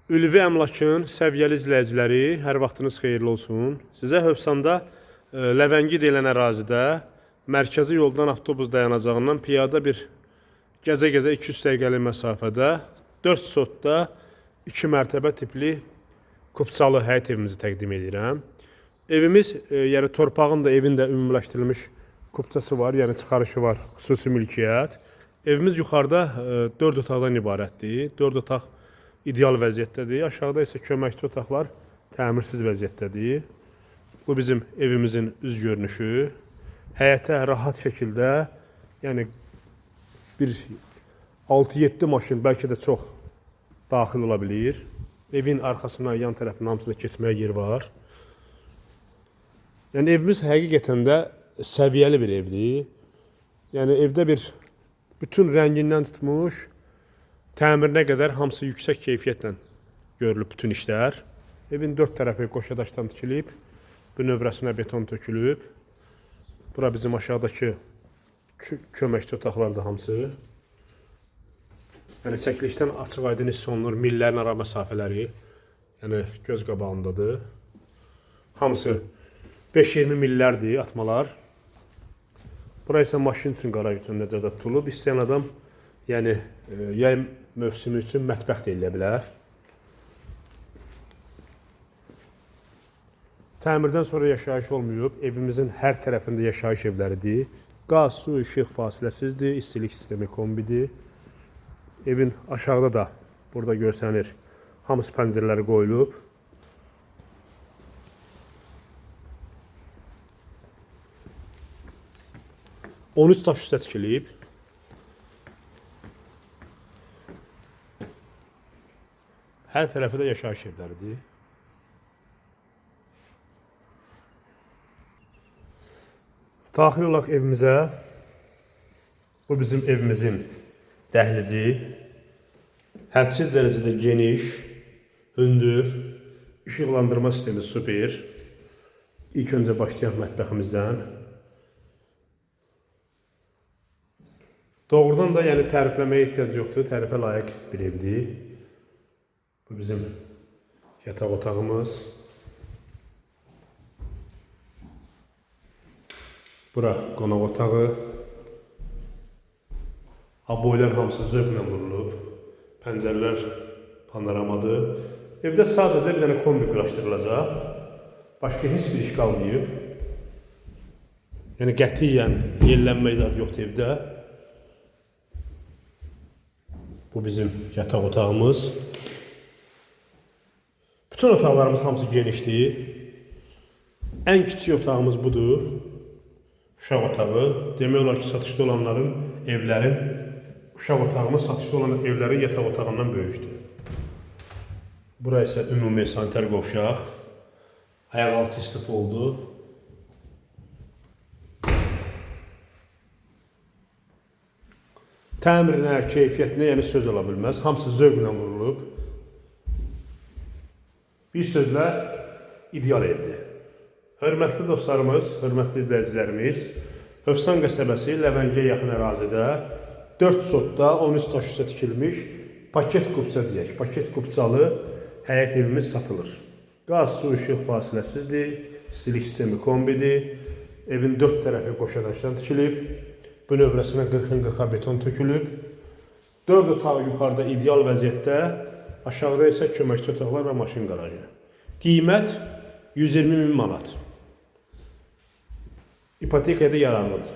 Ülvi Əmlakın səviyyəli izləyiciləri, hər vaxtınız xeyirli olsun. Sizə Hövsanda Ləvəngi deyilən ərazidə mərkəzi yoldan avtobus dayanacağından piyada bir gəzə-gəzə 200 dəqiqəlik məsafədə 4 sotda 2 mərtəbə tipli kupçalı həyət evimizi təqdim edirəm. Evimiz, yəni torpağın da evin də ümumiləşdirilmiş kupçası var, yəni çıxarışı var, xüsusi mülkiyyət. Evimiz yuxarıda 4 otaqdan ibarətdir. 4 otaq ideal vəziyyətdədir. Aşağıda isə köməkçi otaqlar təmirsiz vəziyyətdədir. Bu bizim evimizin üz görünüşü. Həyətə rahat şəkildə, yəni bir 6-7 maşın bəlkə də çox daxil ola bilir. Evin arxasına, yan tərəfinə hamısına keçməyə yer var. Yəni evimiz həqiqətən də səviyyəli bir evdir. Yəni evdə bütün rəngindən tutmuş, təmirinə qədər hamısı yüksək keyfiyyətlə görülüb bütün işlər. Evin 4 tərəfi qoşadaşdan tikilib, bünövrəsinə beton tökülüb. Bura bizim aşağıdakı köməkçi otaqlardır hamısı. Yəni çəkilişdən açıq aydın hiss olunur, millərin ara məsafələri, yəni göz qabağındadır. Hamısı 5-20 millərdir atmalar. Bura isə maşın üçün, qaraj üçün nəzərdə tutulub. İstəyən adam yəni yay mövsümü üçün mətbəx də eləyə bilər. Təmirdən sonra yaşayış olmayıb. Evimizin hər tərəfində yaşayış evləridir. Qaz, su, işıq fasiləsizdir. İstilik sistemi kombidir. Evin aşağıda da burada görsənir. Hamısı pəncərələri qoyulub. On üç daş üstə tikilib. Hər tərəfi də yaşayış evləridir. Daxil olaq evimizə. Bu bizim evimizin dəhlizi. Hədsiz dərəcədə geniş, hündür, işıqlandırma sistemi super. İlk öncə başlayaq mətbəximizdən. Doğrudan da yəni tərifləməyə ehtiyac yoxdur. Tərifə layiq bir evdir. Bu bizim yataq otağımız. Bura qonaq otağı. Aboylar hamısı zövqlə vurulub. Pəncərələr panoramadır. Evdə sadəcə bir dənə kombi quraşdırılacaq. Başqa heç bir iş qalmayıb. Yəni qətiyyən yellənmə idarə yoxdur evdə. Bu bizim yataq otağımız. Bütün otaqlarımız hamısı genişdir. Ən kiçik otağımız budur. Uşaq otağı. Demək olar ki, satışda olanların, evlərin, uşaq otağımız satışda olan evlərin yataq otağından böyükdür. Bura isə ümumi sanitar qovşaq. Ayaq altı istif oldu. Təmirinə, keyfiyyətinə yəni söz ola bilməz. Hamısı zövqlə vurulub. Bir sözlə ideal evdir. Hörmətli dostlarımız, hörmətli izləyicilərimiz, Hövsan qəsəbəsi Ləvəngiyə yaxın ərazidə 4 sotda 13 daş üstə tikilmiş paket kupça deyək. Paket kupçalı həyət evimiz satılır. Qaz, su, işıq fasiləsizdir, istilik sistemi kombidir. Evin 4 tərəfi qoşadaşdan tikilib, bünövrəsinə 40-40 beton tökülüb. 4 otağı yuxarıda ideal vəziyyətdə, aşağıda isə köməkçi otaqlar və maşın qarajı. Qiymət 120.000 manat. İpotekaya da yararlıdır.